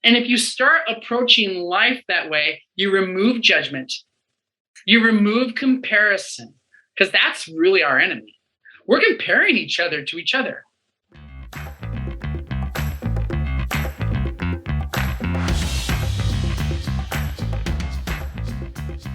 And if you start approaching life that way, you remove judgment, you remove comparison, because that's really our enemy. We're comparing each other to each other.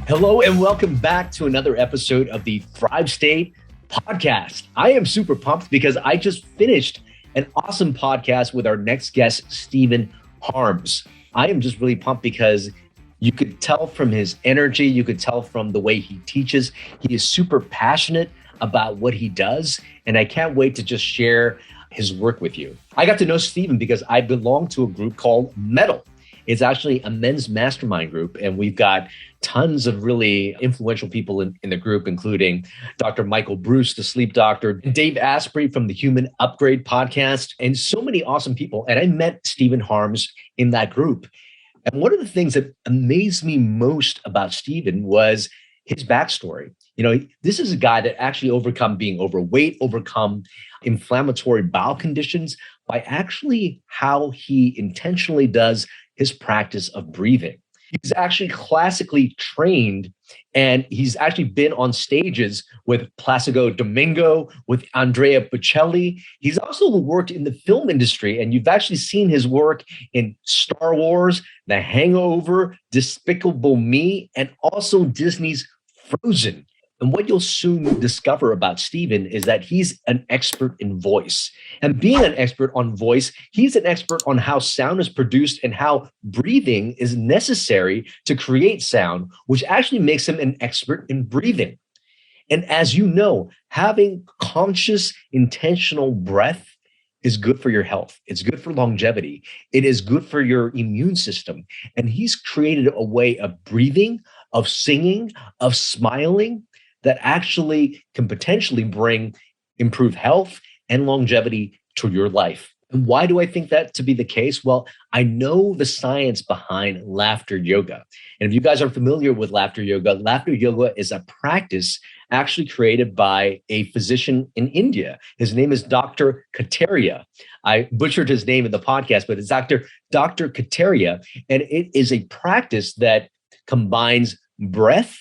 Hello and welcome back to another episode of the Thrive State podcast. I am super pumped because I just finished an awesome podcast with our next guest, Stephen Harms. I am just really pumped because you could tell from his energy, you could tell from the way he teaches. He is super passionate about what he does, and I can't wait to just share his work with you. I got to know Stephen because I belong to a group called Metal. It's actually a men's mastermind group, and we've got tons of really influential people in the group, including Dr. Michael Bruce, the sleep doctor, Dave Asprey from the Human Upgrade podcast, and so many awesome people. And I met Stephen Harms in that group. And one of the things that amazed me most about Stephen was his backstory. You know, this is a guy that actually overcome being overweight, overcome inflammatory bowel conditions by actually how he intentionally does his practice of breathing. He's actually classically trained, and he's actually been on stages with Placido Domingo, with Andrea Bocelli. He's also worked in the film industry, and you've actually seen his work in Star Wars, The Hangover, Despicable Me, and also Disney's Frozen. And what you'll soon discover about Stephen is that he's an expert in voice. And being an expert on voice, he's an expert on how sound is produced and how breathing is necessary to create sound, which actually makes him an expert in breathing. And as you know, having conscious, intentional breath is good for your health. It's good for longevity. It is good for your immune system. And he's created a way of breathing, of singing, of smiling, that actually can potentially bring improved health and longevity to your life. And why do I think that to be the case? Well, I know the science behind laughter yoga. And if you guys are familiar with laughter yoga is a practice actually created by a physician in India. His name is Dr. Kataria. I butchered his name in the podcast, but it's Dr. Kataria. And it is a practice that combines breath,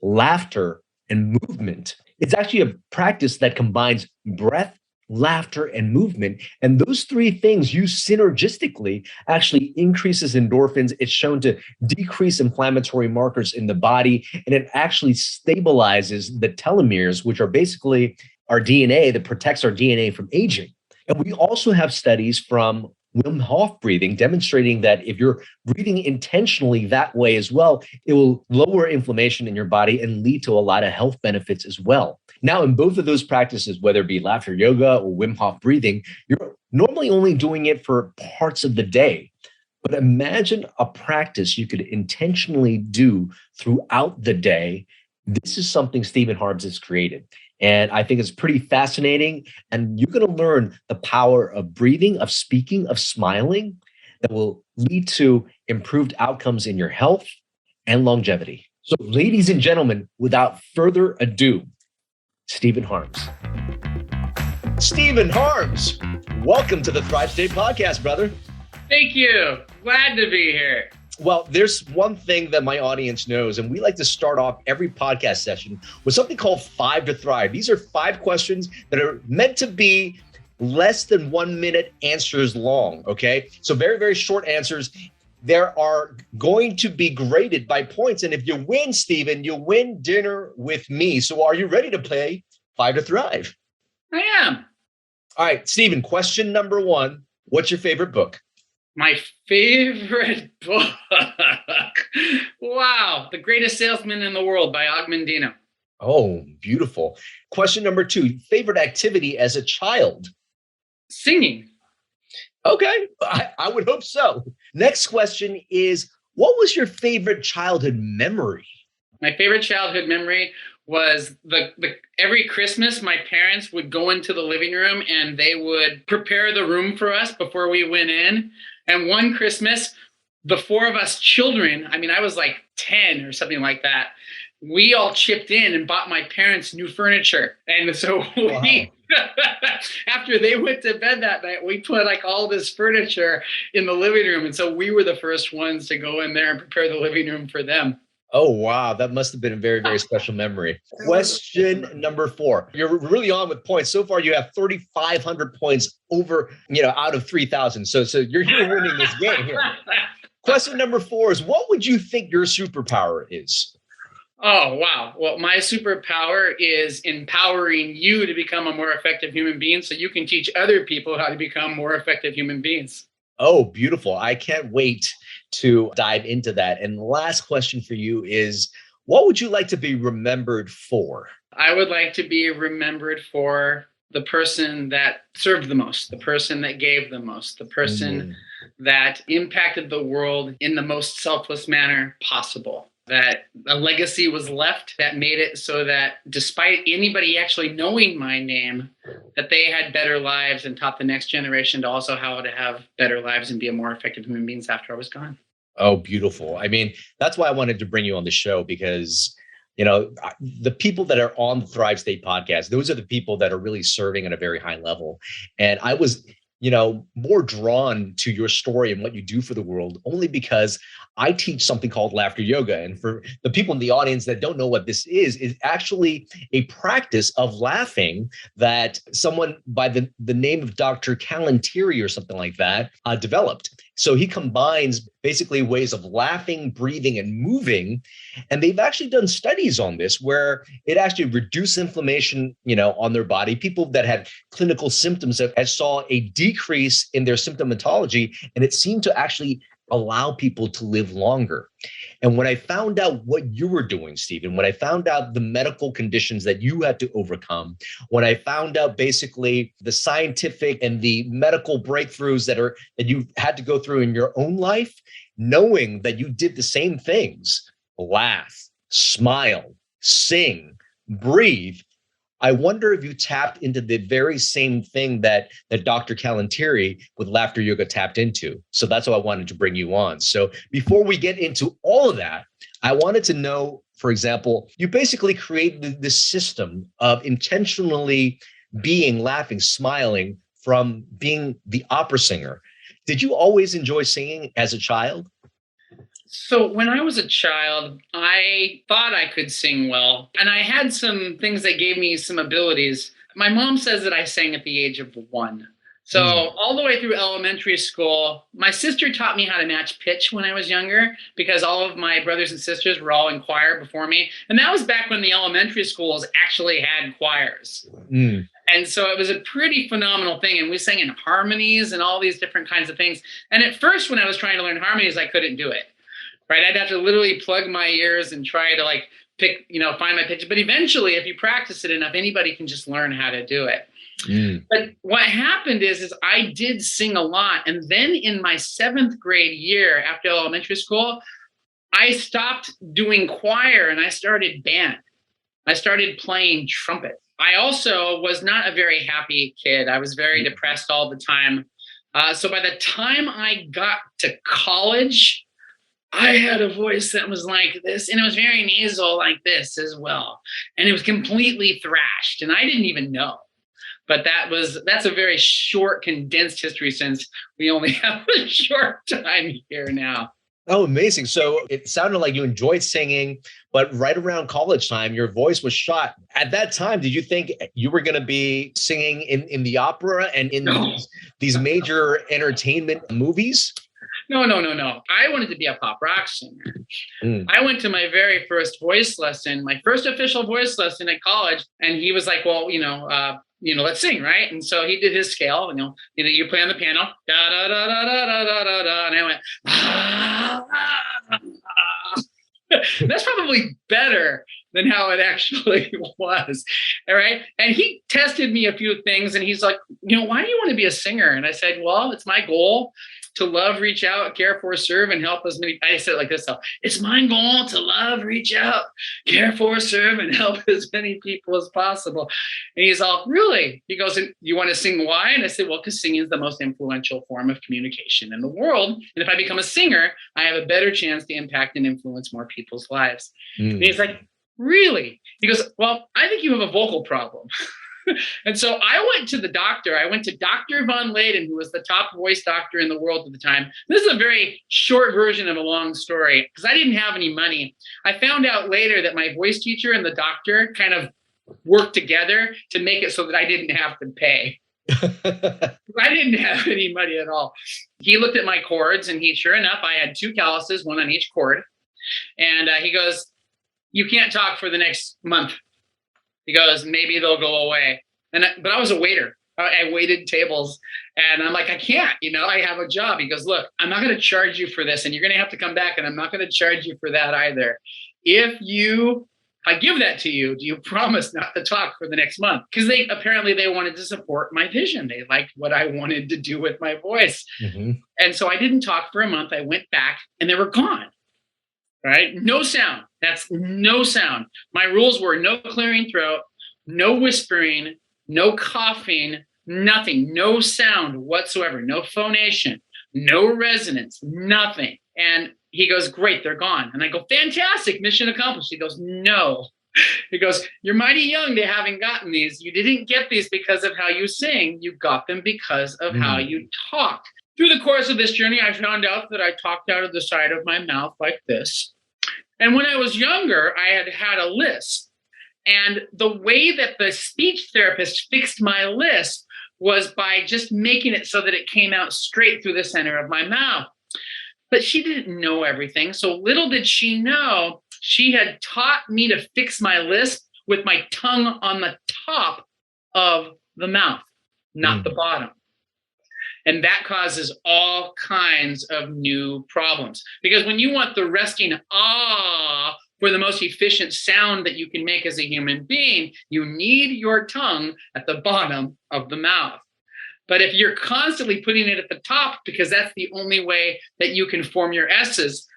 laughter, and movement. It's actually a practice that combines breath, laughter, and movement. And those three things used synergistically actually increases endorphins. It's shown to decrease inflammatory markers in the body, and it actually stabilizes the telomeres, which are basically our DNA that protects our DNA from aging. And we also have studies from Wim Hof breathing demonstrating that if you're breathing intentionally that way as well, it will lower inflammation in your body and lead to a lot of health benefits as well. Now, in both of those practices, whether it be laughter yoga or Wim Hof breathing, you're normally only doing it for parts of the day. But imagine a practice you could intentionally do throughout the day. This is something Stephen Harms has created. And I think it's pretty fascinating. And you're going to learn the power of breathing, of speaking, of smiling that will lead to improved outcomes in your health and longevity. So, ladies and gentlemen, without further ado, Stephen Harms. Stephen Harms, welcome to the Thrive State podcast, brother. Thank you. Glad to be here. Well, there's one thing that my audience knows, and we like to start off every podcast session with something called 5 to Thrive. These are 5 questions that are meant to be less than 1 minute answers long, okay? So very, very short answers. There are going to be graded by points, and if you win, Stephen, you win dinner with me. So are you ready to play 5 to Thrive? I am. All right, Stephen, question number 1. What's your favorite book? My favorite book. Wow. The Greatest Salesman in the World by Og Mandino. Oh, beautiful. Question number 2. Favorite activity as a child? Singing. Okay. I would hope so. Next question is, what was your favorite childhood memory? My favorite childhood memory was every Christmas, my parents would go into the living room and they would prepare the room for us before we went in. And one Christmas, the 4 of us children, I was like 10 or something like that, we all chipped in and bought my parents new furniture. And so After they went to bed that night, we put like all this furniture in the living room. And so we were the first ones to go in there and prepare the living room for them. Oh, wow. That must have been a very, very special memory. Question number 4. You're really on with points. So far, you have 3,500 points over, out of 3,000. So you're winning this game here. Question number 4 is, what would you think your superpower is? Oh, wow. Well, my superpower is empowering you to become a more effective human being so you can teach other people how to become more effective human beings. Oh, beautiful. I can't wait to dive into that. And the last question for you is, what would you like to be remembered for? I would like to be remembered for the person that served the most, the person that gave the most, the person that impacted the world in the most selfless manner possible. That a legacy was left that made it so that despite anybody actually knowing my name, that they had better lives and taught the next generation to also how to have better lives and be a more effective human beings after I was gone. Oh, beautiful. I mean, that's why I wanted to bring you on the show, because the people that are on the Thrive State podcast, those are the people that are really serving at a very high level. And I was more drawn to your story and what you do for the world, only because I teach something called laughter yoga. And for the people in the audience that don't know what this is actually a practice of laughing that someone by the name of Dr. Kalantiri or something like that developed. So he combines basically ways of laughing, breathing, and moving. And they've actually done studies on this where it actually reduced inflammation, on their body. People that had clinical symptoms that saw a decrease in their symptomatology, and it seemed to actually allow people to live longer. And when I found out what you were doing, Stephen, when I found out the medical conditions that you had to overcome, when I found out basically the scientific and the medical breakthroughs that you had to go through in your own life, knowing that you did the same things, laugh, smile, sing, breathe, I wonder if you tapped into the very same thing that Dr. Kalantiri with laughter yoga tapped into. So that's why I wanted to bring you on. So before we get into all of that, I wanted to know, for example, you basically created this system of intentionally being laughing, smiling from being the opera singer. Did you always enjoy singing as a child? So when I was a child, I thought I could sing well, and I had some things that gave me some abilities. My mom says that I sang at the age of 1. So all the way through elementary school, my sister taught me how to match pitch when I was younger, because all of my brothers and sisters were all in choir before me. And that was back when the elementary schools actually had choirs. And so it was a pretty phenomenal thing. And we sang in harmonies and all these different kinds of things. And at first, when I was trying to learn harmonies, I couldn't do it. Right? I'd have to literally plug my ears and try to pick, find my pitch. But eventually, if you practice it enough, anybody can just learn how to do it. But what happened is I did sing a lot. And then in my 7th grade year after elementary school, I stopped doing choir and I started band. I started playing trumpet. I also was not a very happy kid. I was very depressed all the time. So by the time I got to college, I had a voice that was like this, and it was very nasal like this as well. And it was completely thrashed, and I didn't even know. But that's a very short, condensed history, since we only have a short time here now. Oh, amazing. So it sounded like you enjoyed singing, but right around college time, your voice was shot. At that time, did you think you were going to be singing in the opera and in these major entertainment movies? No. I wanted to be a pop rock singer. I went to my very first voice lesson, my first official voice lesson at college. And he was like, well, let's sing, right? And so he did his scale, you play on the piano, da, da, da, da, da, da, da, da. And I went, that's probably better than how it actually was. All right. And he tested me a few things and he's like, why do you want to be a singer? And I said, well, it's my goal to love, reach out, care for, serve, and help as many. I said it like this. So it's my goal to love, reach out, care for, serve, and help as many people as possible. And he's all, really? He goes, and you want to sing why? And I said, well, because singing is the most influential form of communication in the world. And if I become a singer, I have a better chance to impact and influence more people's lives. And he's like, really? He goes, well, I think you have a vocal problem. And so I went to the doctor. I went to Dr. Von Leyden, who was the top voice doctor in the world at the time. This is a very short version of a long story because I didn't have any money. I found out later that my voice teacher and the doctor kind of worked together to make it so that I didn't have to pay. I didn't have any money at all. He looked at my cords and sure enough, I had 2 calluses, one on each cord. And he goes, "You can't talk for the next month." He goes, "Maybe they'll go away." But I was a waiter. I waited tables and I'm like, "I can't, I have a job." He goes, "Look, I'm not going to charge you for this and you're going to have to come back and I'm not going to charge you for that either. If I give that to you, do you promise not to talk for the next month?" Because they wanted to support my vision. They liked what I wanted to do with my voice. Mm-hmm. And so I didn't talk for a month. I went back and they were gone. Right? No sound. That's no sound. My rules were no clearing throat, no whispering, no coughing, nothing, no sound whatsoever, no phonation, no resonance, nothing. And he goes, "Great, they're gone." And I go, "Fantastic, mission accomplished." He goes, "No." He goes, "You're mighty young to having gotten these. You didn't get these because of how you sing. You got them because of how you talk." Through the course of this journey, I found out that I talked out of the side of my mouth like this. And when I was younger, I had a lisp. And the way that the speech therapist fixed my lisp was by just making it so that it came out straight through the center of my mouth. But she didn't know everything. So little did she know, she had taught me to fix my lisp with my tongue on the top of the mouth, not the bottom. And that causes all kinds of new problems. Because when you want the resting ah for the most efficient sound that you can make as a human being, you need your tongue at the bottom of the mouth. But if you're constantly putting it at the top, because that's the only way that you can form your S's,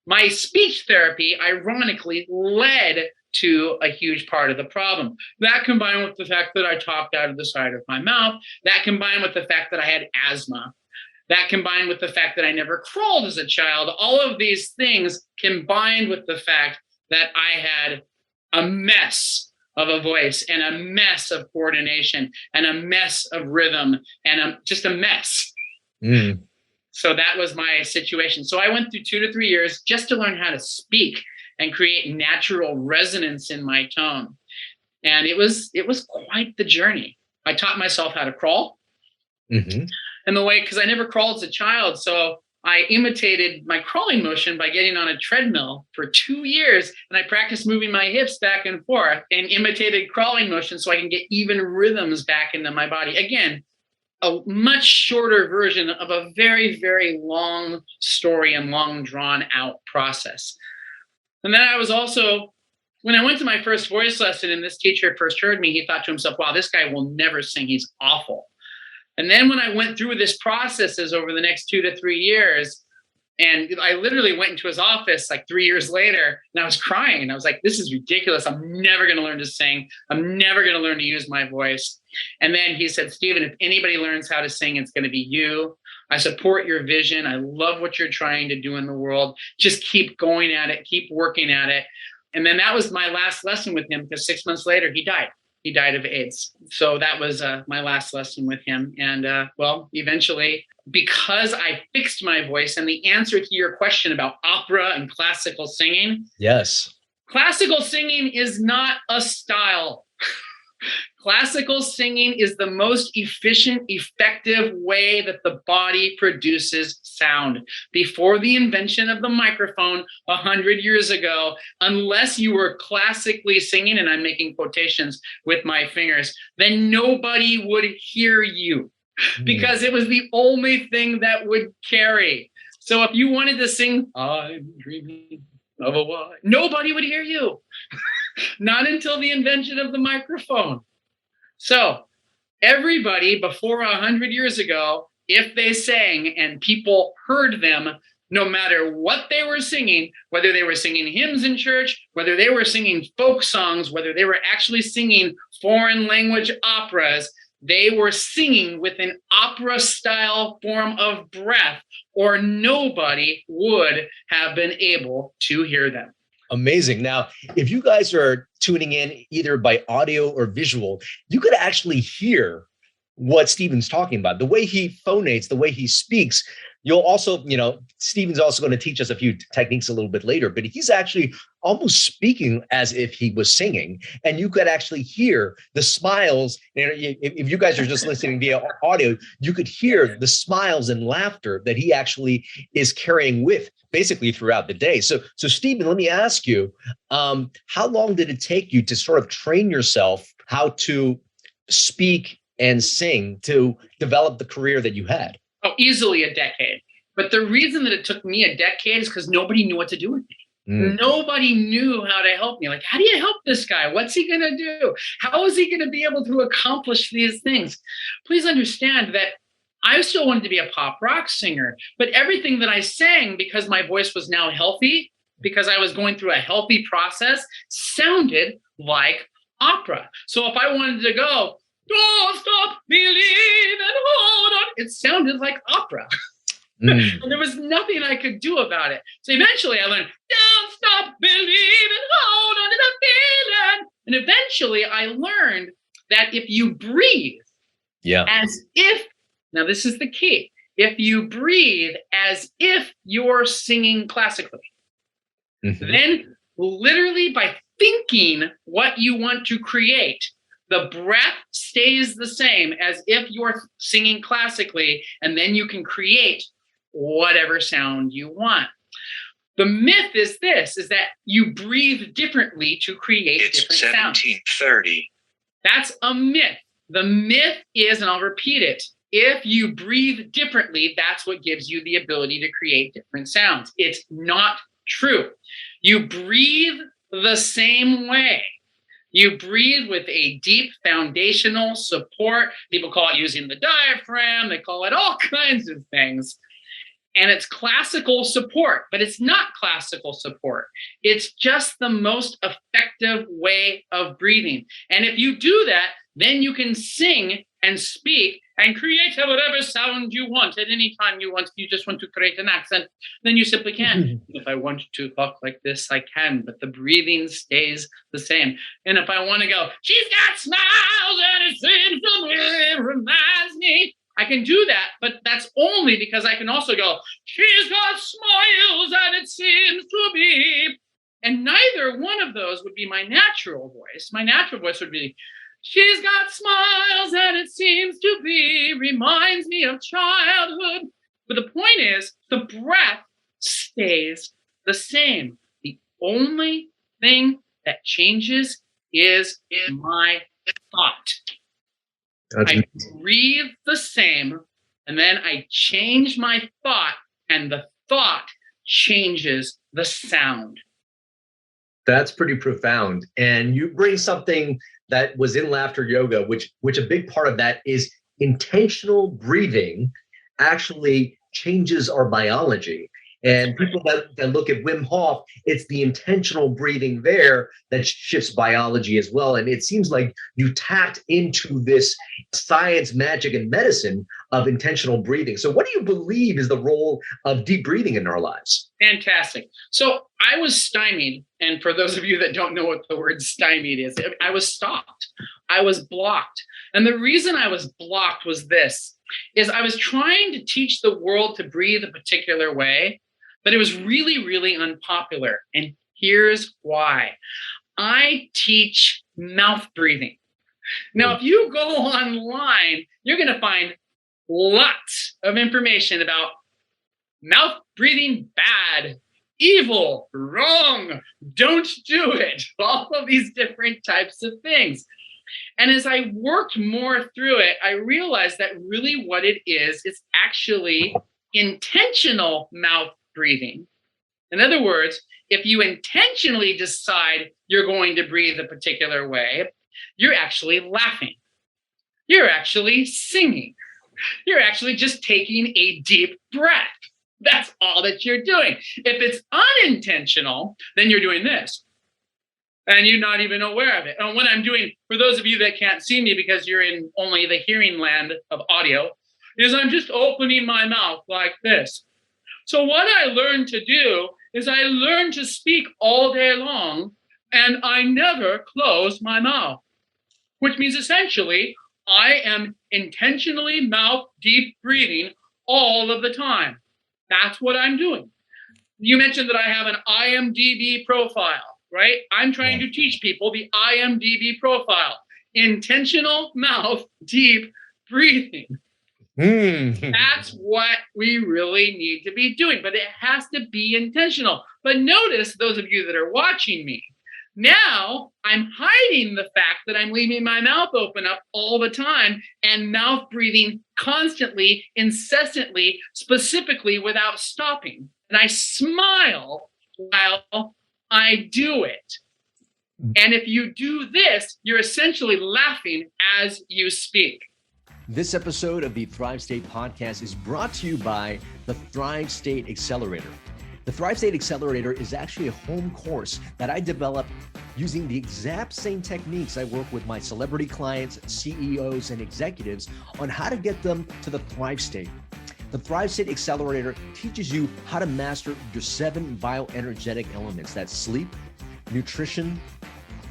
my speech therapy, ironically, led to a huge part of the problem. That combined with the fact that I talked out of the side of my mouth, that combined with the fact that I had asthma, that combined with the fact that I never crawled as a child, all of these things combined with the fact that I had a mess of a voice and a mess of coordination and a mess of rhythm and just a mess. So that was my situation. So I went through 2 to 3 years just to learn how to speak and create natural resonance in my tone. And it was quite the journey. I taught myself how to crawl. Mm-hmm. And because I never crawled as a child, so I imitated my crawling motion by getting on a treadmill for 2 years. And I practiced moving my hips back and forth and imitated crawling motion so I can get even rhythms back into my body. Again, a much shorter version of a very, very long story and long drawn out process. And then I was also, when I went to my first voice lesson and this teacher first heard me, he thought to himself, "Wow, this guy will never sing. He's awful." And then when I went through this processes over the next 2 to 3 years, and I literally went into his office like 3 years later and I was crying. I was like, "This is ridiculous. I'm never going to learn to sing. I'm never going to learn to use my voice." And then he said, "Stephen, if anybody learns how to sing, it's going to be you. I support your vision. I love what you're trying to do in the world. Just keep going at it. Keep working at it." And then that was my last lesson with him because 6 months later, he died. He died of AIDS. So that was my last lesson with him. And eventually, because I fixed my voice, and the answer to your question about opera and classical singing. Yes. Classical singing is not a style. Classical singing is the most efficient, effective way that the body produces sound. Before the invention of the microphone 100 years ago, unless you were classically singing, and I'm making quotations with my fingers, then nobody would hear you because it was the only thing that would carry. So if you wanted to sing, "I'm dreaming of a white," nobody would hear you. Not until the invention of the microphone. So everybody before 100 years ago, if they sang and people heard them, no matter what they were singing, whether they were singing hymns in church, whether they were singing folk songs, whether they were actually singing foreign language operas, they were singing with an opera style form of breath, or nobody would have been able to hear them. Amazing. Now, if you guys are tuning in either by audio or visual, you could actually hear what Stephen's talking about. The way he phonates, the way he speaks. You'll also, Stephen's also going to teach us a few techniques a little bit later, but he's actually almost speaking as if he was singing. And you could actually hear the smiles. If you guys are just listening via audio, you could hear the smiles and laughter that he actually is carrying with basically throughout the day. So Stephen, let me ask you, how long did it take you to sort of train yourself how to speak and sing to develop the career that you had? Oh, easily a decade. But the reason that it took me a decade is because nobody knew what to do with me. Nobody knew how to help me. Like, how do you help this guy? What's he going to do? How is he going to be able to accomplish these things? Please understand that I still wanted to be a pop rock singer, but everything that I sang, because my voice was now healthy, because I was going through a healthy process, sounded like opera. So if I wanted to go, don't stop believing, hold on, it sounded like opera. And there was nothing I could do about it. So eventually I learned, don't stop believing, hold on to the feeling. And eventually I learned that if you breathe as if, now this is the key, if you breathe as if you're singing classically, then literally by thinking what you want to create, the breath stays the same as if you're singing classically, and then you can create whatever sound you want. The myth is this, is that you breathe differently to create different sounds. It's 17:30. That's a myth. The myth is, and I'll repeat it, if you breathe differently, that's what gives you the ability to create different sounds. It's not true. You breathe the same way. You breathe with a deep foundational support. People call it using the diaphragm. They call it all kinds of things. And it's classical support, but it's not classical support. It's just the most effective way of breathing. And if you do that, then you can sing and speak and create whatever sound you want at any time you want. If you just want to create an accent, then you simply can. If I want to talk like this, I can, but the breathing stays the same. And if I want to go, she's got smiles and it seems to me, reminds me, I can do that, but that's only because I can also go, she's got smiles and it seems to be. And neither one of those would be my natural voice. My natural voice would be, she's got smiles and it seems to be, reminds me of childhood. But the point is, the breath stays the same. The only thing that changes is my thought. I breathe the same, and then I change my thought, and the thought changes the sound. That's pretty profound. And you bring something that was in laughter yoga, which a big part of that is intentional breathing actually changes our biology. And people that look at Wim Hof, it's the intentional breathing there that shifts biology as well. And it seems like you tapped into this science, magic, and medicine of intentional breathing. So what do you believe is the role of deep breathing in our lives? Fantastic. So I was stymied. And for those of you that don't know what the word stymied is, I was stopped. I was blocked. And the reason I was blocked was this, is I was trying to teach the world to breathe a particular way, but it was really, really unpopular. And here's why. I teach mouth breathing. Now, if you go online, you're going to find lots of information about mouth breathing bad, evil, wrong, don't do it, all of these different types of things. And as I worked more through it, I realized that really what it is actually intentional mouth breathing. In other words, if you intentionally decide you're going to breathe a particular way, you're actually laughing. You're actually singing. You're actually just taking a deep breath. That's all that you're doing. If it's unintentional, then you're doing this. And you're not even aware of it. And what I'm doing, for those of you that can't see me because you're in only the hearing land of audio, is I'm just opening my mouth like this. So what I learned to do is I learned to speak all day long and I never close my mouth, which means essentially I am intentionally mouth deep breathing all of the time. That's what I'm doing. You mentioned that I have an IMDb profile, right? I'm trying to teach people the IMDb profile. Intentional mouth deep breathing. That's what we really need to be doing, but it has to be intentional. But notice, those of you that are watching me, now I'm hiding the fact that I'm leaving my mouth open up all the time and mouth breathing constantly, incessantly, specifically without stopping. And I smile while I do it. And if you do this, you're essentially laughing as you speak. This episode of the Thrive State podcast is brought to you by the Thrive State Accelerator. The Thrive State Accelerator is actually a home course that I developed using the exact same techniques I work with my celebrity clients, CEOs, and executives on how to get them to the Thrive State. The Thrive State Accelerator teaches you how to master your 7 bioenergetic elements. That's sleep, nutrition,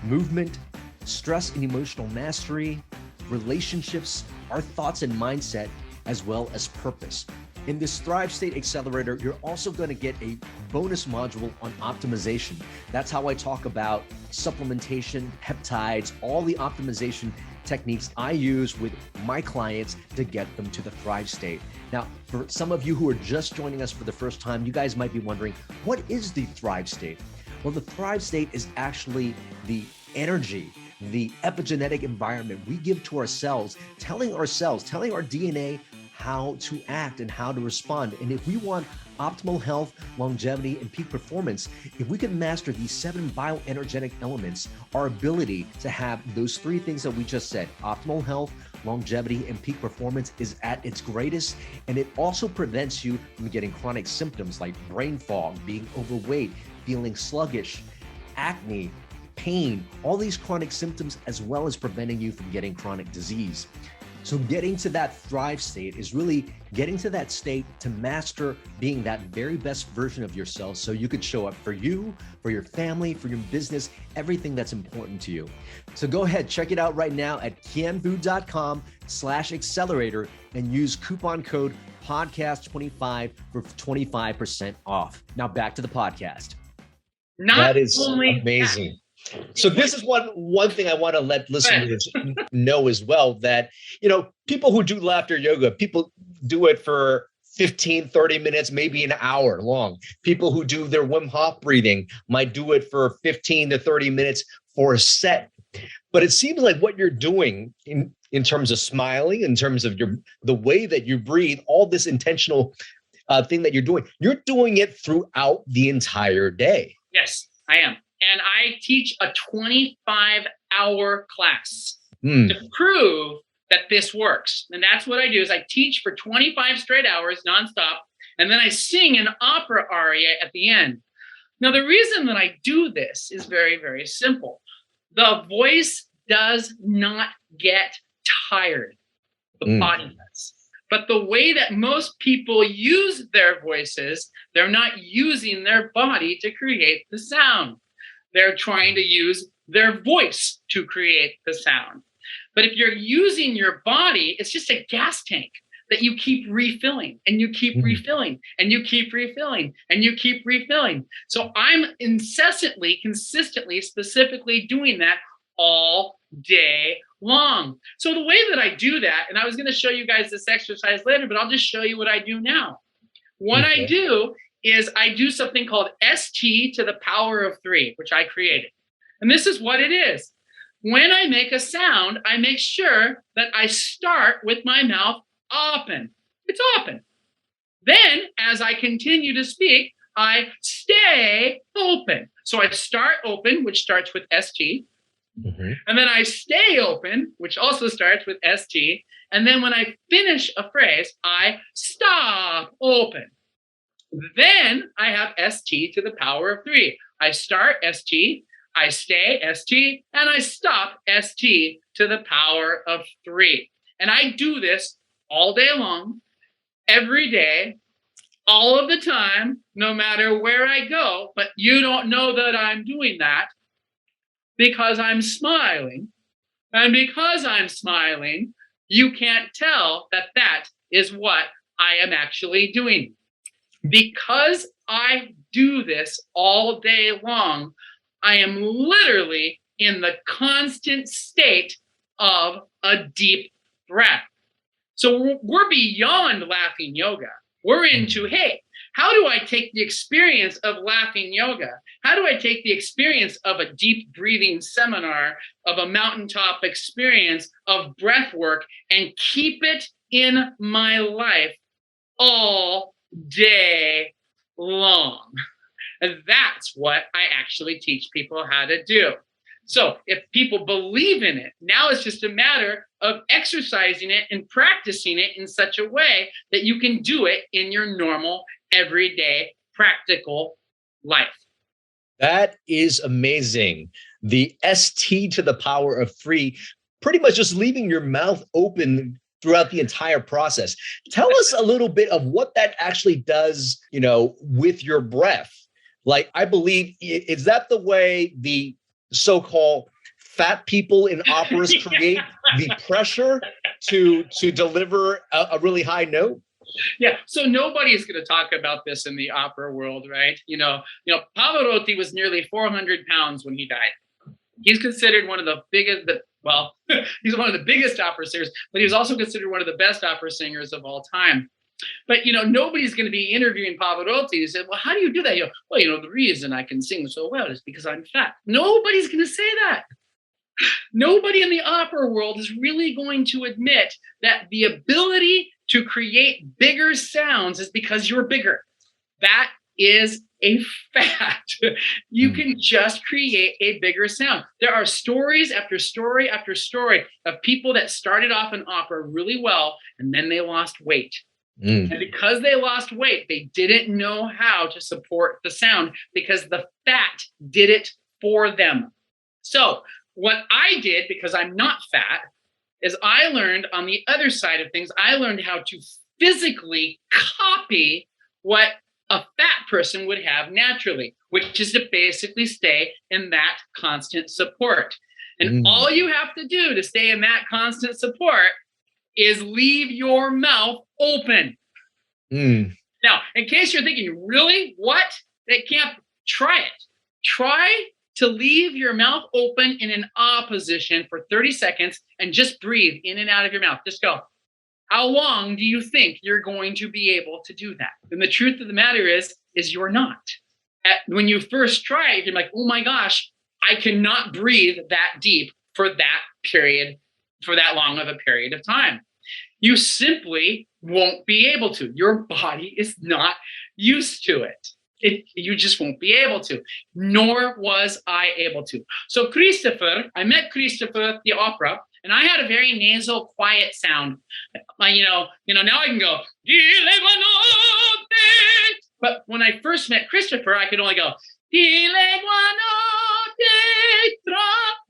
movement, stress and emotional mastery, relationships, our thoughts and mindset, as well as purpose. In this Thrive State Accelerator, you're also going to get a bonus module on optimization. That's how I talk about supplementation, peptides, all the optimization techniques I use with my clients to get them to the Thrive State. Now, for some of you who are just joining us for the first time, you guys might be wondering, what is the Thrive State? Well, the Thrive State is actually the energy, the epigenetic environment we give to ourselves, telling our DNA how to act and how to respond. And if we want optimal health, longevity, and peak performance, if we can master these 7 bioenergetic elements, our ability to have those 3 things that we just said, optimal health, longevity, and peak performance, is at its greatest. And it also prevents you from getting chronic symptoms like brain fog, being overweight, feeling sluggish, acne, pain, all these chronic symptoms, as well as preventing you from getting chronic disease. So getting to that Thrive State is really getting to that state to master being that very best version of yourself so you could show up for you, for your family, for your business, everything that's important to you. So go ahead, check it out right now at kienvu.com/accelerator and use coupon code podcast25 for 25% off. Now back to the podcast. That is amazing. So this is one thing I want to let listeners know as well, that, people who do laughter yoga, people do it for 15, 30 minutes, maybe an hour long. People who do their Wim Hof breathing might do it for 15 to 30 minutes for a set. But it seems like what you're doing in terms of smiling, in terms of the way that you breathe, all this intentional thing that you're doing it throughout the entire day. Yes, I am. And I teach a 25-hour class to prove that this works. And that's what I do, is I teach for 25 straight hours nonstop, and then I sing an opera aria at the end. Now, the reason that I do this is very, very simple. The voice does not get tired. The body does. But the way that most people use their voices, they're not using their body to create the sound. They're trying to use their voice to create the sound. But if you're using your body, it's just a gas tank that you keep refilling and you keep refilling and you keep refilling and you keep refilling. So I'm incessantly, consistently, specifically doing that all day long. So the way that I do that, and I was going to show you guys this exercise later, but I'll just show you what I do now. What I do is I do something called ST to the power of 3, which I created. And this is what it is. When I make a sound, I make sure that I start with my mouth open. It's open. Then, as I continue to speak, I stay open. So I start open, which starts with ST. And then I stay open, which also starts with ST. And then when I finish a phrase, I stop open. Then I have ST to the power of 3. I start ST, I stay ST, and I stop ST to the power of 3. And I do this all day long, every day, all of the time, no matter where I go, but you don't know that I'm doing that because I'm smiling. And because I'm smiling, you can't tell that that is what I am actually doing. Because I do this all day long, I am literally in the constant state of a deep breath. So we're beyond laughing yoga. We're into, hey, how do I take the experience of laughing yoga? How do I take the experience of a deep breathing seminar, of a mountaintop experience of breath work, and keep it in my life all day long? And that's what I actually teach people how to do. So if people believe in it, now it's just a matter of exercising it and practicing it in such a way that you can do it in your normal, everyday, practical life. That is amazing. The ST to the power of three, pretty much just leaving your mouth open throughout the entire process. Tell us a little bit of what that actually does, with your breath. Like, I believe, is that the way the so-called fat people in operas create the pressure to deliver a really high note? Yeah, so nobody's going to talk about this in the opera world, right? Pavarotti was nearly 400 pounds when he died. He's considered one of the biggest, he's one of the biggest opera singers, but he was also considered one of the best opera singers of all time. But, nobody's going to be interviewing Pavarotti. He said, well, how do you do that? The reason I can sing so well is because I'm fat. Nobody's going to say that. Nobody in the opera world is really going to admit that the ability to create bigger sounds is because you're bigger. That is a fact. You can just create a bigger sound. There are stories after story after story of people that started off in opera really well, and then they lost weight. And because they lost weight, they didn't know how to support the sound because the fat did it for them. So what I did, because I'm not fat, is I learned on the other side of things, I learned how to physically copy what a fat person would have naturally, which is to basically stay in that constant support. And all you have to do to stay in that constant support is leave your mouth open. Now, in case you're thinking, really? What? They can't. Try it. Try to leave your mouth open in an ah position for 30 seconds and just breathe in and out of your mouth. Just go. How long do you think you're going to be able to do that? And the truth of the matter is you're not. When you first try it, you're like, oh my gosh, I cannot breathe that deep for that period, for that long of a period of time. You simply won't be able to. Your body is not used to it. You just won't be able to, nor was I able to. So I met Christopher at the opera, and I had a very nasal, quiet sound. Now I can go, but when I first met Christopher, I could only go,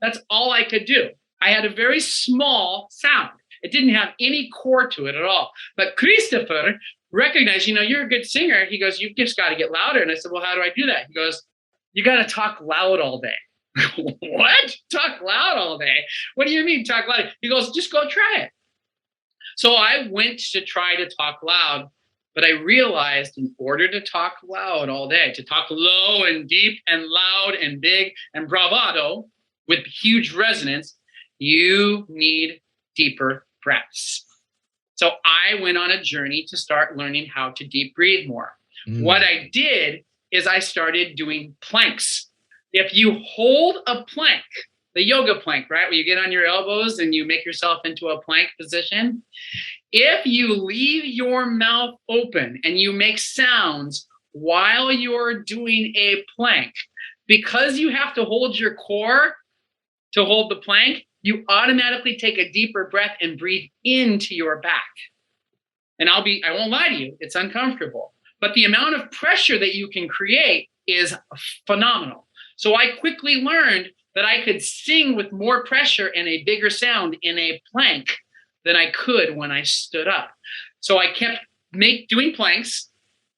that's all I could do. I had a very small sound. It didn't have any core to it at all. But Christopher recognized, you're a good singer. He goes, you've just got to get louder. And I said, well, how do I do that? He goes, you got to talk loud all day. What? Talk loud all day? What do you mean talk loud? He goes, just go try it. So I went to try to talk loud, but I realized in order to talk loud all day, to talk low and deep and loud and big and bravado with huge resonance, you need deeper breaths. So I went on a journey to start learning how to deep breathe more. What I did is I started doing planks. If you hold a plank, the yoga plank, right, where you get on your elbows and you make yourself into a plank position, if you leave your mouth open and you make sounds while you're doing a plank, because you have to hold your core to hold the plank, you automatically take a deeper breath and breathe into your back. And I won't lie to you, it's uncomfortable. But the amount of pressure that you can create is phenomenal. So I quickly learned that I could sing with more pressure and a bigger sound in a plank than I could when I stood up. So I kept doing planks.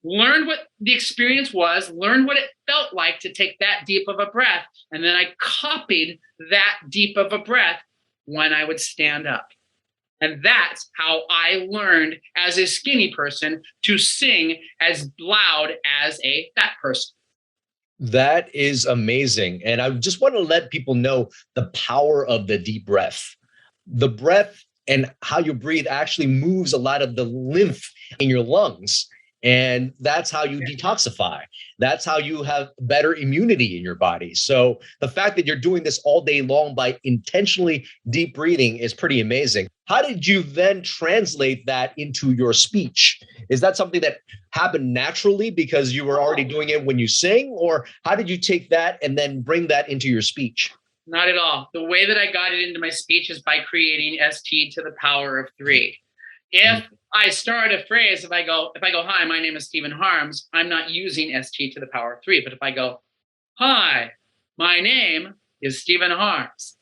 learned what the experience was, learned what it felt like to take that deep of a breath. And then I copied that deep of a breath when I would stand up. And that's how I learned as a skinny person to sing as loud as a fat person. That is amazing. And I just want to let people know the power of the deep breath. The breath and how you breathe actually moves a lot of the lymph in your lungs. And that's how you detoxify. That's how you have better immunity in your body. So the fact that you're doing this all day long by intentionally deep breathing is pretty amazing. How did you then translate that into your speech? Is that something that happened naturally because you were already doing it when you sing? Or how did you take that and then bring that into your speech? Not at all. The way that I got it into my speech is by creating ST to the power of 3. If I start a phrase, if I go, hi, my name is Stephen Harms, I'm not using ST to the power of 3. But if I go, hi, my name is Stephen Harms,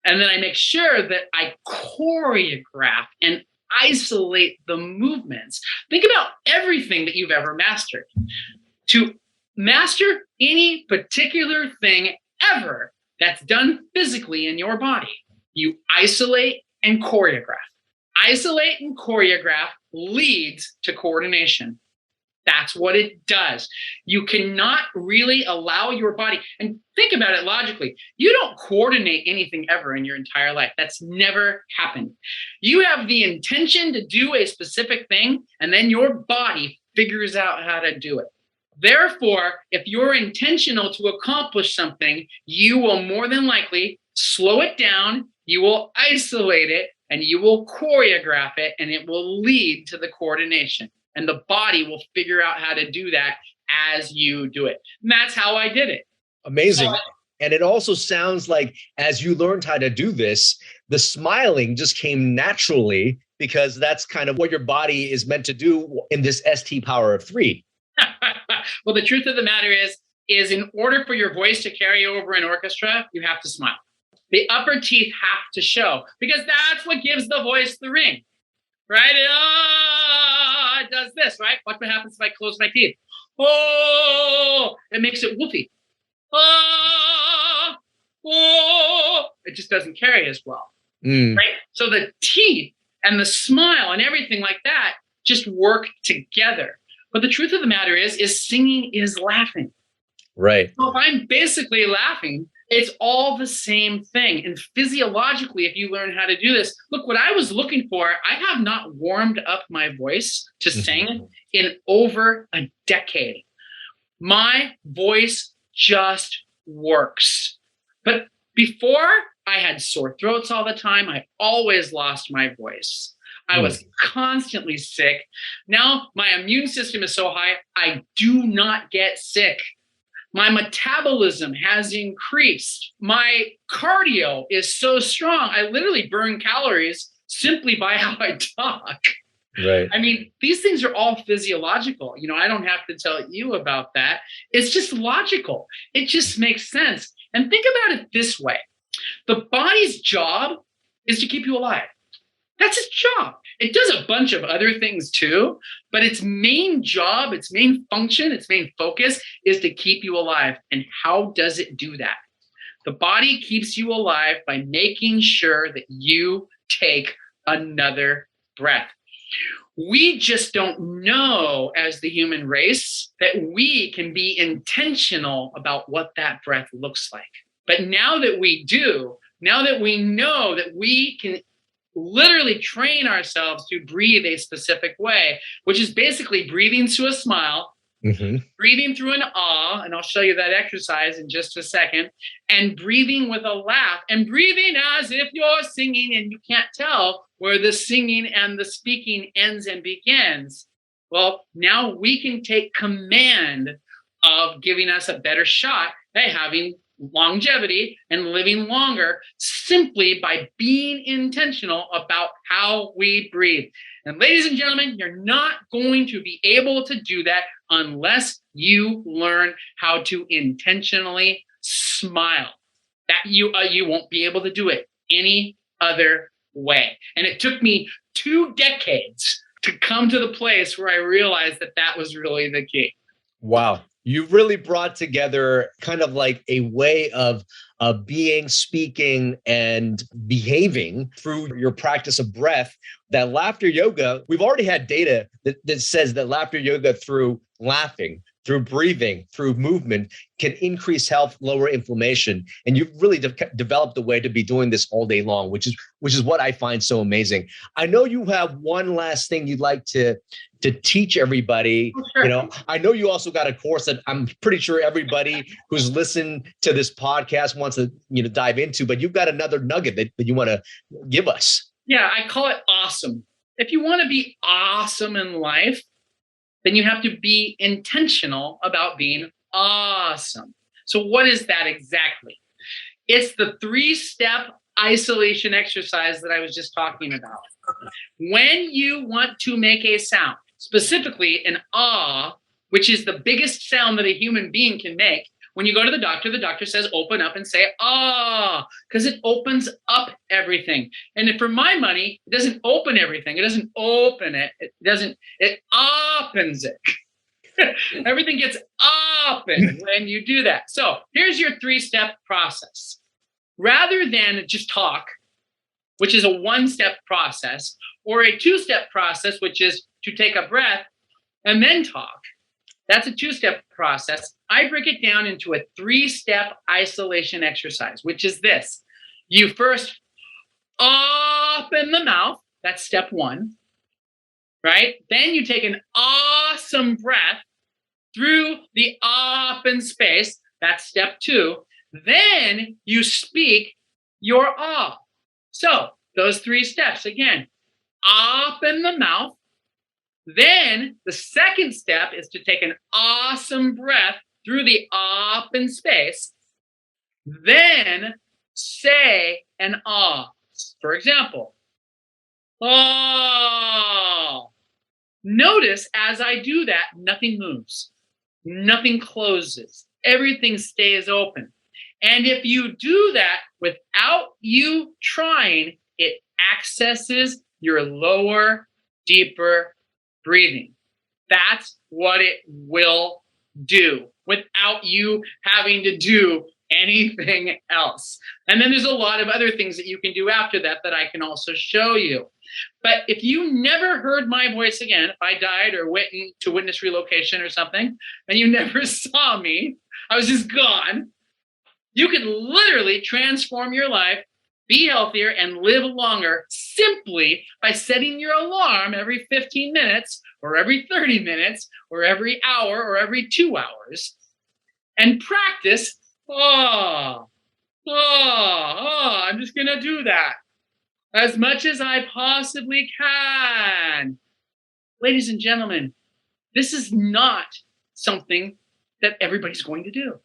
and then I make sure that I choreograph and isolate the movements. Think about everything that you've ever mastered. To master any particular thing ever that's done physically in your body, you isolate and choreograph. Isolate and choreograph leads to coordination. That's what it does. You cannot really allow your body, and think about it logically. You don't coordinate anything ever in your entire life. That's never happened. You have the intention to do a specific thing, and then your body figures out how to do it. Therefore, if you're intentional to accomplish something, you will more than likely slow it down, you will isolate it, and you will choreograph it, and it will lead to the coordination. And the body will figure out how to do that as you do it. And that's how I did it. Amazing. And it also sounds like as you learned how to do this, the smiling just came naturally because that's kind of what your body is meant to do in this ST power of 3. Well, the truth of the matter is in order for your voice to carry over an orchestra, you have to smile. The upper teeth have to show because that's what gives the voice the ring, right? It does this, right? Watch what happens if I close my teeth. Oh, it makes it woofy. Oh, it just doesn't carry as well, right? So the teeth and the smile and everything like that just work together. But the truth of the matter is singing is laughing. Right. So if I'm basically laughing, it's all the same thing. And physiologically, if you learn how to do this, look, what I was looking for, I have not warmed up my voice to sing in over a decade. My voice just works. But before, I had sore throats all the time. I always lost my voice. I was constantly sick. Now my immune system is so high, I do not get sick. My metabolism has increased. My cardio is so strong. I literally burn calories simply by how I talk. Right. I mean, these things are all physiological. You know, I don't have to tell you about that. It's just logical. It just makes sense. And think about it this way. The body's job is to keep you alive. That's its job. It does a bunch of other things too, but its main job, its main function, its main focus is to keep you alive. And how does it do that? The body keeps you alive by making sure that you take another breath. We just don't know as the human race that we can be intentional about what that breath looks like. But now that we do, now that we know that we can literally train ourselves to breathe a specific way, which is basically breathing through a smile, breathing through an ah, and I'll show you that exercise in just a second, and breathing with a laugh, and breathing as if you're singing and you can't tell where the singing and the speaking ends and begins. Well, now we can take command of giving us a better shot at having longevity and living longer simply by being intentional about how we breathe. And ladies and gentlemen, you're not going to be able to do that unless you learn how to intentionally smile. That you won't be able to do it any other way. And it took me 2 decades to come to the place where I realized that that was really the key. Wow. You really brought together kind of like a way of being, speaking, and behaving through your practice of breath. That laughter yoga, we've already had data that says that laughter yoga through laughing, through breathing, through movement can increase health, lower inflammation. And you've really developed a way to be doing this all day long, which is what I find so amazing. I know you have one last thing you'd like to teach everybody. Oh, sure. I know you also got a course that I'm pretty sure everybody who's listened to this podcast wants to, dive into, but you've got another nugget that you want to give us. Yeah, I call it awesome. If you want to be awesome in life, then you have to be intentional about being awesome. So what is that exactly? It's the 3-step isolation exercise that I was just talking about. When you want to make a sound, specifically an ah, which is the biggest sound that a human being can make, when you go to the doctor says, open up and say, ah, because it opens up everything. And for my money, it doesn't open everything. It doesn't open it. It opens it. Everything gets open when you do that. So here's your 3-step process. Rather than just talk, which is a 1-step process, or a 2-step process, which is to take a breath and then talk. That's a 2-step process. I break it down into a 3-step isolation exercise, which is this. You first open the mouth. That's step 1, right? Then you take an awesome breath through the open space. That's step 2. Then you speak your ah. So those 3 steps, again, open the mouth. Then the second step is to take an awesome breath through the open space. Then say an ah. For example, ah. Notice as I do that, nothing moves. Nothing closes. Everything stays open. And if you do that without you trying, it accesses your lower, deeper breathing. That's what it will do without you having to do anything else. And then there's a lot of other things that you can do after that I can also show you. But if you never heard my voice again, if I died or went to witness relocation or something, and you never saw me, I was just gone, you could literally transform your life, be healthier, and live longer simply by setting your alarm every 15 minutes or every 30 minutes or every hour or every 2 hours and practice, I'm just going to do that as much as I possibly can. Ladies and gentlemen, this is not something that everybody's going to do.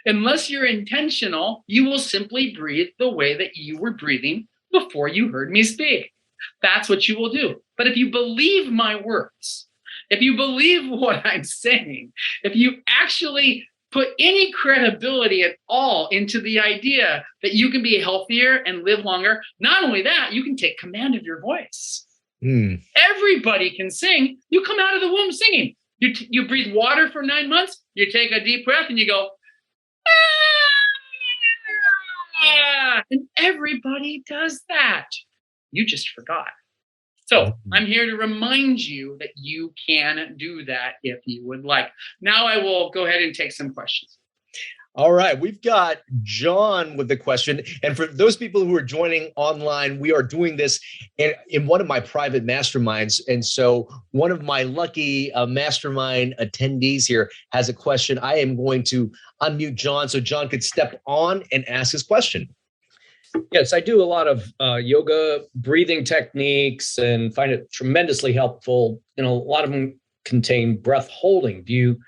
Unless you're intentional, you will simply breathe the way that you were breathing before you heard me speak. That's what you will do. But if you believe my words, if you believe what I'm saying, if you actually put any credibility at all into the idea that you can be healthier and live longer, not only that, you can take command of your voice. Everybody can sing. You come out of the womb singing. You breathe water for 9 months. You take a deep breath and you go, and everybody does that. You just forgot. So I'm here to remind you that you can do that if you would like. Now I will go ahead and take some questions. All right. We've got John with the question. And for those people who are joining online, we are doing this in one of my private masterminds. And so one of my lucky mastermind attendees here has a question. I am going to unmute John so John could step on and ask his question. Yes, I do a lot of yoga breathing techniques and find it tremendously helpful. A lot of them contain breath holding. Do you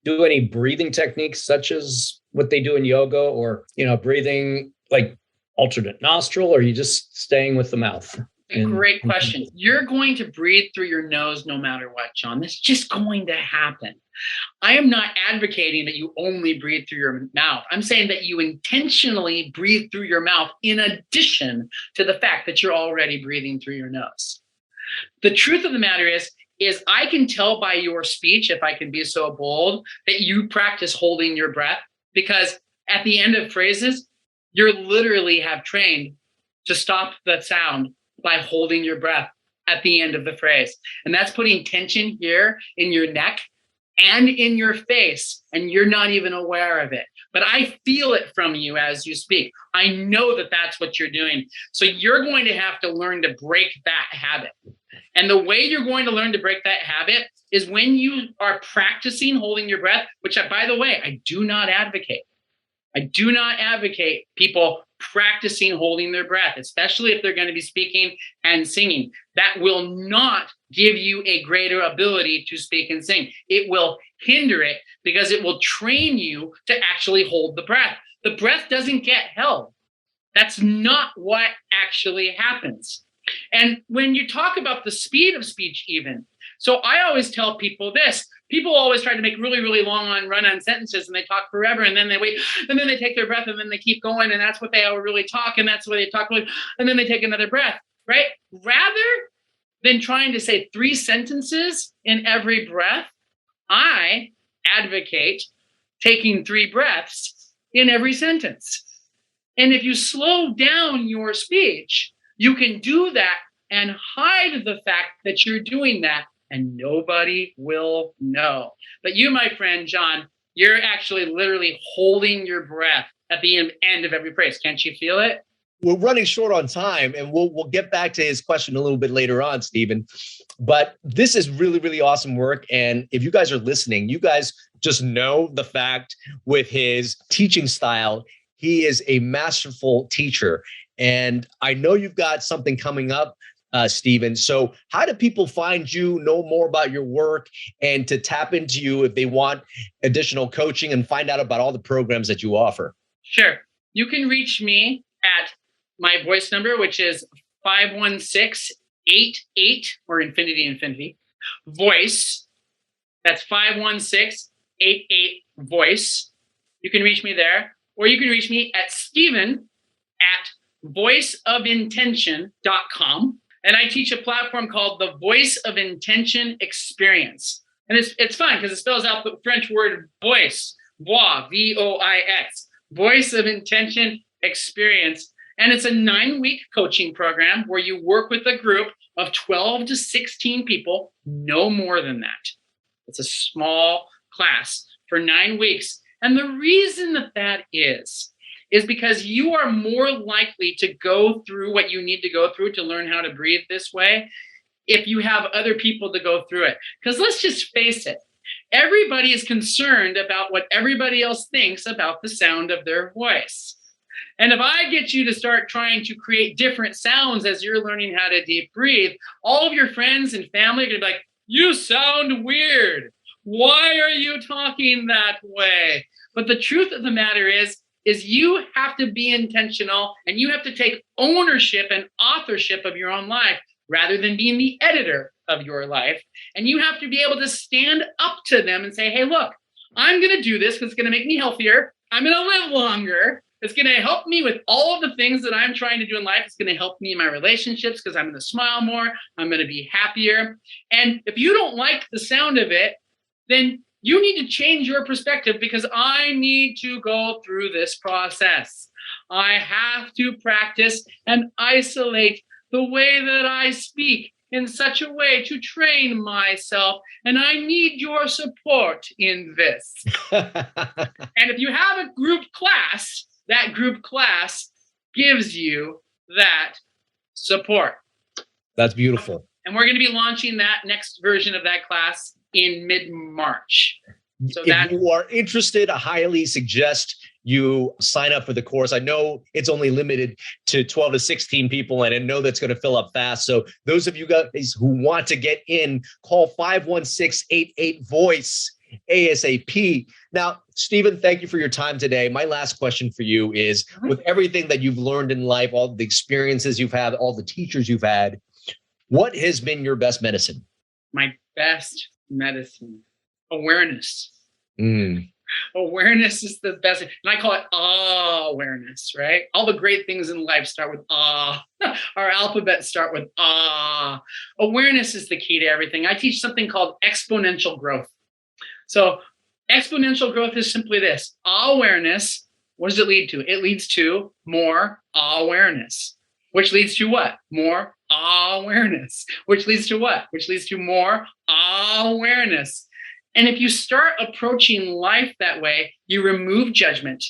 do any breathing techniques such as what they do in yoga, or breathing like alternate nostril, or are you just staying with the mouth? Great question. You're going to breathe through your nose no matter what, John. That's just going to happen. I am not advocating that you only breathe through your mouth. I'm saying that you intentionally breathe through your mouth in addition to the fact that you're already breathing through your nose. The truth of the matter is I can tell by your speech, if I can be so bold, that you practice holding your breath, because at the end of phrases, you literally have trained to stop the sound by holding your breath at the end of the phrase. And that's putting tension here in your neck and in your face, and you're not even aware of it. But I feel it from you as you speak. I know that that's what you're doing. So you're going to have to learn to break that habit. And the way you're going to learn to break that habit is when you are practicing holding your breath, which, by the way, I do not advocate. I do not advocate people practicing holding their breath, especially if they're going to be speaking and singing. That will not give you a greater ability to speak and sing. It will hinder it because it will train you to actually hold the breath. The breath doesn't get held. That's not what actually happens. And when you talk about the speed of speech even, so I always tell people this. People always try to make really, really long run-on sentences, and they talk forever, and then they wait, and then they take their breath, and then they keep going, and that's what they really talk, and that's what they talk, and then they take another breath, right? Rather than trying to say 3 sentences in every breath, I advocate taking 3 breaths in every sentence. And if you slow down your speech, you can do that and hide the fact that you're doing that, and nobody will know. But you, my friend John, you're actually literally holding your breath at the end of every phrase. Can't you feel it? We're running short on time, and we'll get back to his question a little bit later on, Stephen. But this is really, really awesome work. And if you guys are listening, you guys just know the fact with his teaching style, he is a masterful teacher. And I know you've got something coming up, Stephen. So how do people find you, know more about your work, and to tap into you if they want additional coaching and find out about all the programs that you offer? Sure. You can reach me at my voice number, which is 516-88, or infinity, voice. That's 516-88 voice. You can reach me there, or you can reach me at Stephen at voiceofintention.com. And I teach a platform called the Voice of Intention Experience. And it's fun because it spells out the French word voice, V-O-I-C-E, V-O-I-C-E, Voice of Intention Experience. And it's a 9-week coaching program where you work with a group of 12 to 16 people, no more than that. It's a small class for 9 weeks. And the reason that is because you are more likely to go through what you need to go through to learn how to breathe this way if you have other people to go through it. Because let's just face it, everybody is concerned about what everybody else thinks about the sound of their voice. And if I get you to start trying to create different sounds as you're learning how to deep breathe, all of your friends and family are going to be like, you sound weird. Why are you talking that way? But the truth of the matter is you have to be intentional, and you have to take ownership and authorship of your own life rather than being the editor of your life. And you have to be able to stand up to them and say, hey, look, I'm going to do this because it's going to make me healthier. I'm going to live longer. It's going to help me with all of the things that I'm trying to do in life. It's going to help me in my relationships because I'm going to smile more. I'm going to be happier. And if you don't like the sound of it, then you need to change your perspective, because I need to go through this process. I have to practice and isolate the way that I speak in such a way to train myself. And I need your support in this. And if you have a group class, that group class gives you that support. That's beautiful. And we're going to be launching that next version of that class in mid-March. So if you are interested, I highly suggest you sign up for the course. I know it's only limited to 12 to 16 people, and I know that's going to fill up fast. So those of you guys who want to get in, call 516-88-VOICE ASAP. Now, Stephen, thank you for your time today. My last question for you is, with everything that you've learned in life, all the experiences you've had, all the teachers you've had, what has been your best medicine? My best medicine, awareness. Awareness is the best. And I call it awareness, right? All the great things in life start with Our alphabets start with Awareness is the key to everything. I teach something called exponential growth. So exponential growth is simply this: awareness. What does it lead to? It leads to more awareness, which leads to what? More awareness, which leads to what? Which leads to more awareness. And if you start approaching life that way, you remove judgment,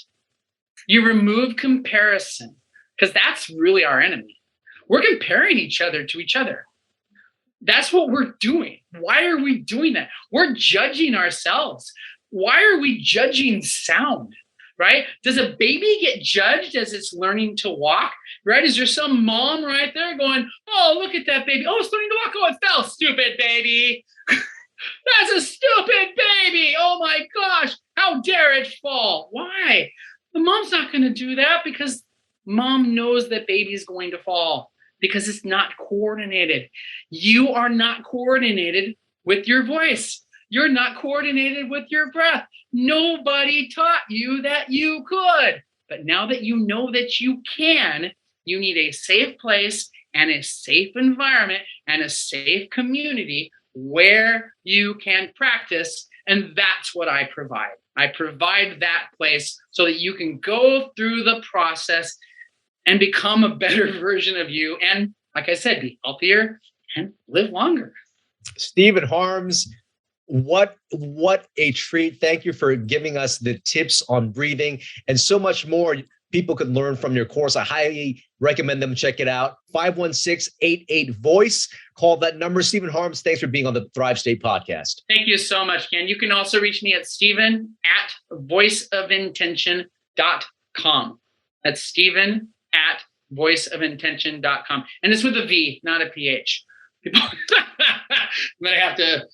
you remove comparison, because that's really our enemy. We're comparing each other to each other. That's what we're doing. Why are we doing that? We're judging ourselves. Why are we judging sound? Right? Does a baby get judged as it's learning to walk? Right? Is there some mom right there going, oh, look at that baby. Oh, it's learning to walk. Oh, it fell, stupid baby. That's a stupid baby. Oh my gosh. How dare it fall? Why? The mom's not going to do that because mom knows that baby's going to fall because it's not coordinated. You are not coordinated with your voice. You're not coordinated with your breath. Nobody taught you that you could. But now that you know that you can, you need a safe place and a safe environment and a safe community where you can practice. And that's what I provide. I provide that place so that you can go through the process and become a better version of you. And like I said, be healthier and live longer. Stephen Harms, what a treat. Thank you for giving us the tips on breathing and so much more people could learn from your course. I highly recommend them check it out. 516-88-VOICE. Call that number. Stephen Harms, thanks for being on the Thrive State podcast. Thank you so much, Kien. You can also reach me at Stephen@voiceofintention.com. That's Stephen@voiceofintention.com. And it's with a V, not a PH. People, I'm going to have to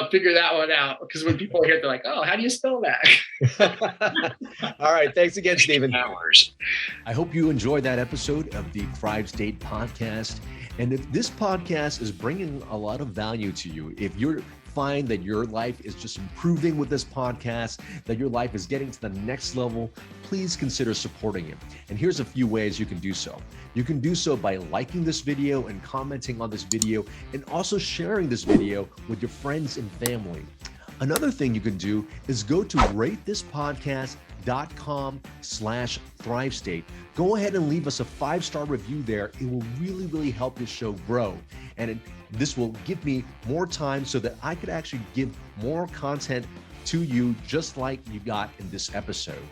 figure that one out, because when people hear it, they're like, oh, how do you spell that? All right. Thanks again, Stephen. I hope you enjoyed that episode of the Thrive State podcast. And if this podcast is bringing a lot of value to you, if you find that your life is just improving with this podcast, that your life is getting to the next level, please consider supporting it. And here's a few ways you can do so. You can do so by liking this video and commenting on this video, and also sharing this video with your friends and family. Another thing you can do is go to ratethispodcast.com/ThriveState. Go ahead and leave us a 5-star review there. It will really, really help the show grow. And this will give me more time so that I could actually give more content to you, just like you got in this episode.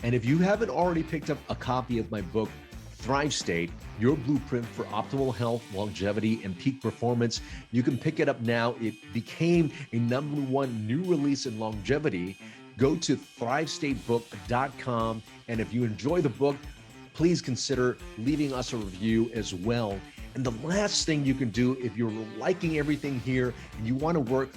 And if you haven't already picked up a copy of my book, Thrive State, Your Blueprint for Optimal Health, Longevity, and Peak Performance, you can pick it up now. It became a #1 new release in longevity. Go to thrivestatebook.com. And if you enjoy the book, please consider leaving us a review as well. And the last thing you can do, if you're liking everything here and you want to work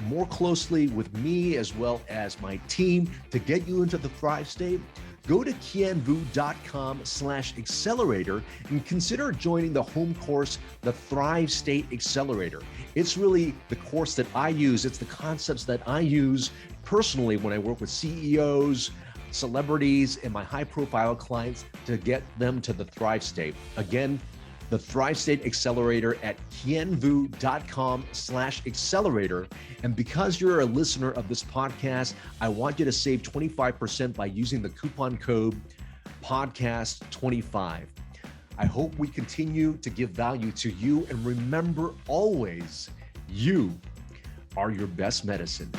more closely with me as well as my team to get you into the Thrive State, go to kienvu.com/accelerator and consider joining the home course, the Thrive State Accelerator. It's really the course that I use. It's the concepts that I use personally when I work with CEOs, celebrities, and my high-profile clients to get them to the Thrive State. Again, the Thrive State Accelerator at kienvu.com/accelerator. And because you're a listener of this podcast, I want you to save 25% by using the coupon code podcast25. I hope we continue to give value to you. And remember always, you are your best medicine.